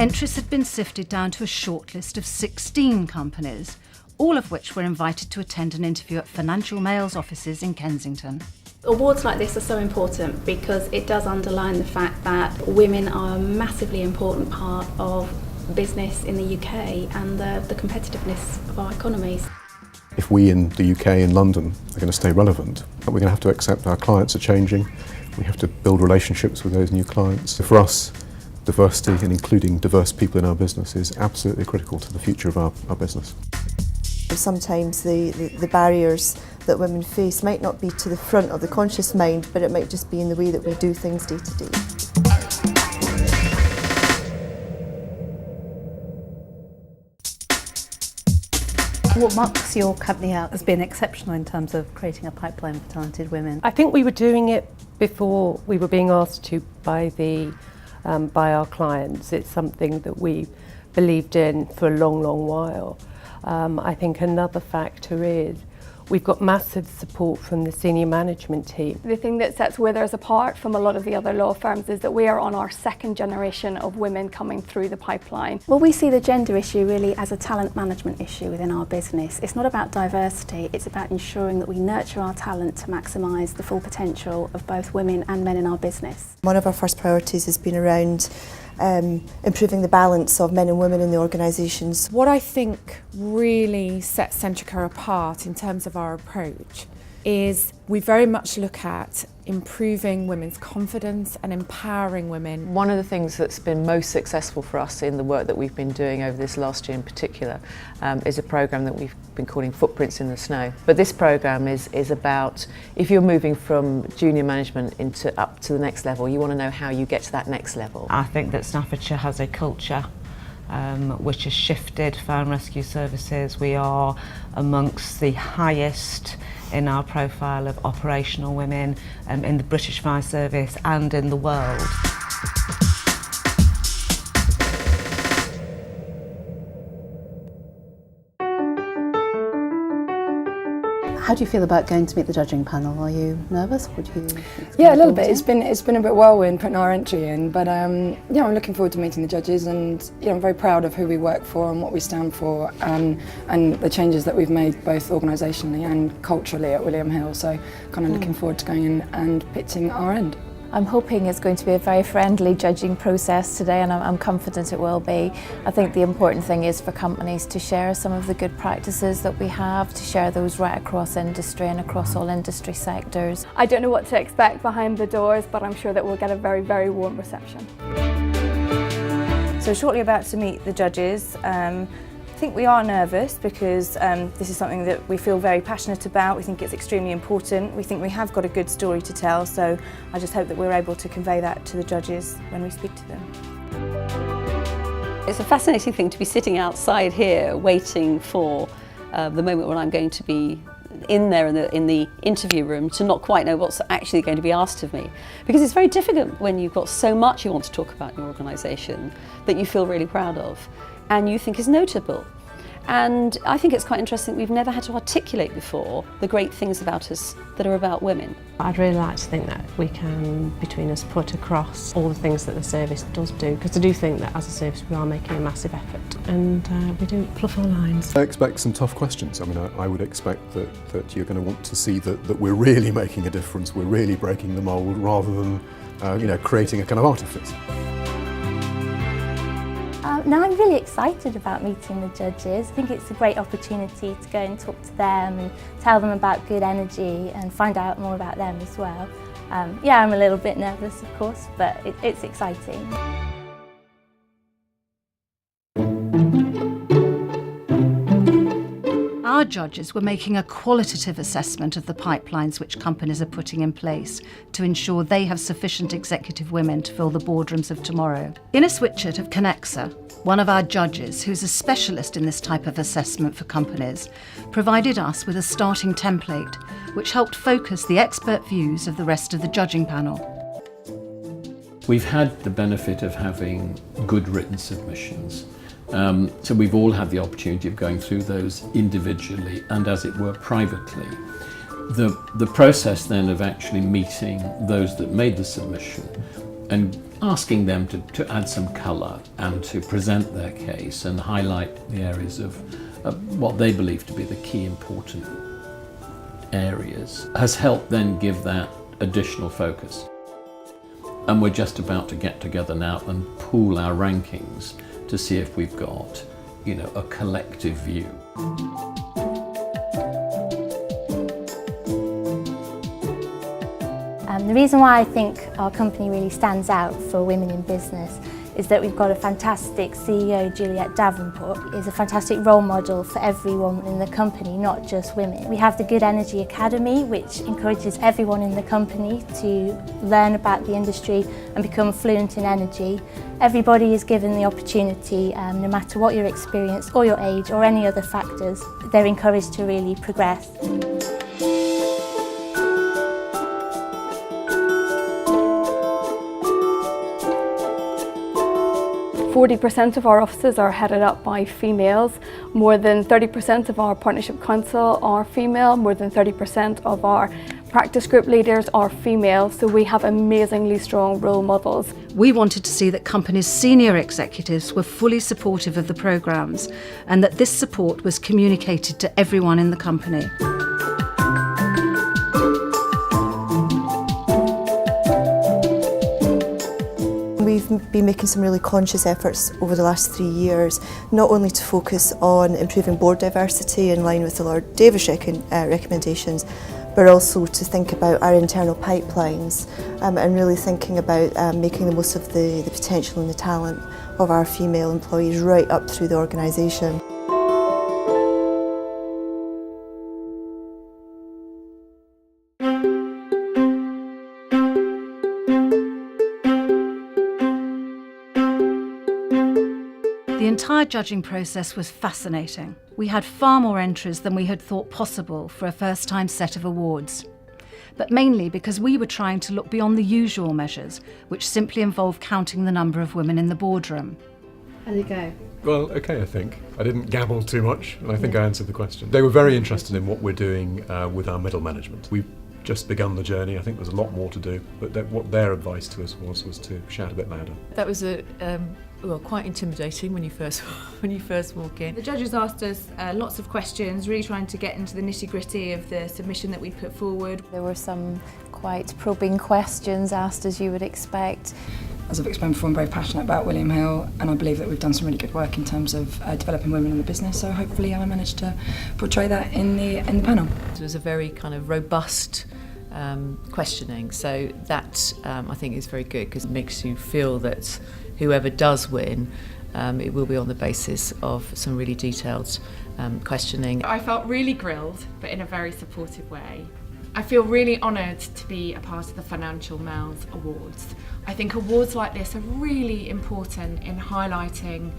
Entries had been sifted down to a shortlist of 16 companies, all of which were invited to attend an interview at Financial Mail's offices in Kensington. Awards like this are so important because it does underline the fact that women are a massively important part of business in the UK and the competitiveness of our economies. If we in the UK and London are going to stay relevant, we're going to have to accept our clients are changing. We have to build relationships with those new clients. So for us, diversity and including diverse people in our business is absolutely critical to the future of our business. Sometimes the barriers that women face might not be to the front of the conscious mind, but it might just be in the way that we do things day to day. What marks your company out as being exceptional in terms of creating a pipeline for talented women? I think we were doing it before we were being asked to by our clients. It's something that we believed in for a long, long while. I think another factor is we've got massive support from the senior management team. The thing that sets Withers apart from a lot of the other law firms is that we are on our second generation of women coming through the pipeline. Well, we see the gender issue really as a talent management issue within our business. It's not about diversity, it's about ensuring that we nurture our talent to maximise the full potential of both women and men in our business. One of our first priorities has been around improving the balance of men and women in the organisations. What I think really sets Centrica apart in terms of our approach is we very much look at improving women's confidence and empowering women. One of the things that's been most successful for us in the work that we've been doing over this last year in particular is a programme that we've been calling Footprints in the Snow. But this programme is about if you're moving from junior management up to the next level, you want to know how you get to that next level. I think that Staffordshire has a culture which has shifted fire and rescue services. We are amongst the highest in our profile of operational women in the British Fire Service and in the world. How do you feel about going to meet the judging panel? Are you nervous? Yeah, a little bit. It's been a bit whirlwind putting our entry in, but yeah, I'm looking forward to meeting the judges, and I'm very proud of who we work for and what we stand for, and the changes that we've made both organisationally and culturally at William Hill. So, kind of looking forward to going in and pitching our end. I'm hoping it's going to be a very friendly judging process today, and I'm confident it will be. I think the important thing is for companies to share some of the good practices that we have, to share those right across industry and across all industry sectors. I don't know what to expect behind the doors, but I'm sure that we'll get a very, very warm reception. So shortly about to meet the judges. I think we are nervous because this is something that we feel very passionate about. We think it's extremely important. We think we have got a good story to tell, so I just hope that we're able to convey that to the judges when we speak to them. It's a fascinating thing to be sitting outside here waiting for the moment when I'm going to be in there in the interview room, to not quite know what's actually going to be asked of me. Because it's very difficult when you've got so much you want to talk about in your organisation that you feel really proud of and you think is notable. And I think it's quite interesting, we've never had to articulate before the great things about us that are about women. I'd really like to think that we can, between us, put across all the things that the service does do, because I do think that as a service we are making a massive effort, and we don't fluff our lines. I expect some tough questions. I mean, I would expect that you're going to want to see that we're really making a difference, we're really breaking the mould, rather than creating a kind of artifice. Now I'm really excited about meeting the judges. I think it's a great opportunity to go and talk to them and tell them about good energy and find out more about them as well. Yeah, I'm a little bit nervous, of course, but it's exciting. Our judges were making a qualitative assessment of the pipelines which companies are putting in place to ensure they have sufficient executive women to fill the boardrooms of tomorrow. Ines Witchett of Connexa, one of our judges who's a specialist in this type of assessment for companies, provided us with a starting template which helped focus the expert views of the rest of the judging panel. We've had the benefit of having good written submissions. So we've all had the opportunity of going through those individually and, as it were, privately. The process then of actually meeting those that made the submission and asking them to add some colour and to present their case and highlight the areas of what they believe to be the key important areas has helped then give that additional focus. And we're just about to get together now and pool our rankings to see if we've got, a collective view. The reason why I think our company really stands out for women in business is that we've got a fantastic CEO, Juliet Davenport, is a fantastic role model for every woman in the company, not just women. We have the Good Energy Academy, which encourages everyone in the company to learn about the industry and become fluent in energy. Everybody is given the opportunity, no matter what your experience or your age or any other factors, they're encouraged to really progress. 40% of our offices are headed up by females. More than 30% of our partnership council are female. More than 30% of our practice group leaders are female. So we have amazingly strong role models. We wanted to see that companies' senior executives were fully supportive of the programmes and that this support was communicated to everyone in the company. We've been making some really conscious efforts over the last 3 years, not only to focus on improving board diversity in line with the Lord Davis recommendations, but also to think about our internal pipelines and really thinking about making the most of the potential and the talent of our female employees right up through the organisation. The entire judging process was fascinating. We had far more entries than we had thought possible for a first-time set of awards. But mainly because we were trying to look beyond the usual measures, which simply involve counting the number of women in the boardroom. How did it go? Well, okay, I think. I didn't gabble too much, and I think I answered the question. They were very interested in what we're doing with our middle management. We've just begun the journey. I think there's a lot more to do, but what their advice to us was to shout a bit louder. That was quite intimidating when you first walk in. The judges asked us lots of questions, really trying to get into the nitty-gritty of the submission that we put forward. There were some quite probing questions asked, as you would expect. As I've explained before, I'm very passionate about William Hill, and I believe that we've done some really good work in terms of developing women in the business, so hopefully I managed to portray that in the panel. It was a very kind of robust questioning, so that I think is very good because it makes you feel that whoever does win, it will be on the basis of some really detailed questioning. I felt really grilled, but in a very supportive way. I feel really honoured to be a part of the Financial Males Awards. I think awards like this are really important in highlighting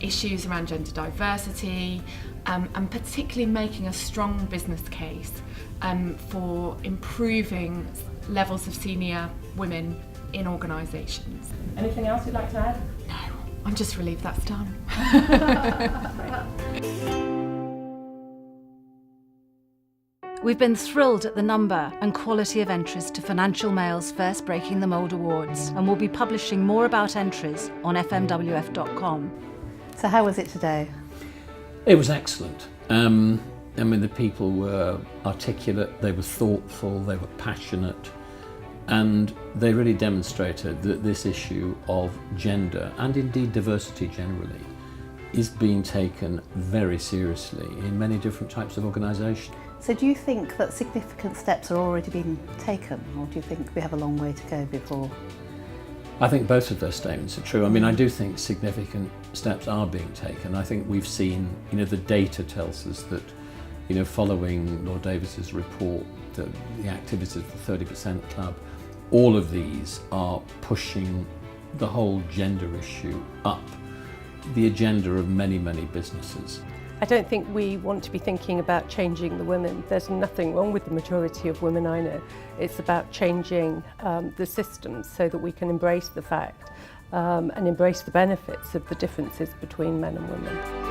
issues around gender diversity and particularly making a strong business case for improving levels of senior women in organisations. Anything else you'd like to add? No, I'm just relieved that's done. We've been thrilled at the number and quality of entries to Financial Mail's first Breaking the Mould Awards, and we'll be publishing more about entries on fmwf.com. So how was it today? It was excellent. The people were articulate, they were thoughtful, they were passionate, and they really demonstrated that this issue of gender, and indeed diversity generally, is being taken very seriously in many different types of organisations. So do you think that significant steps are already being taken, or do you think we have a long way to go before? I think both of those statements are true. I do think significant steps are being taken. I think we've seen, the data tells us that, following Lord Davis's report, the activities of the 30% Club, all of these are pushing the whole gender issue up the agenda of many, many businesses. I don't think we want to be thinking about changing the women. There's nothing wrong with the majority of women I know. It's about changing the systems so that we can embrace the fact and embrace the benefits of the differences between men and women.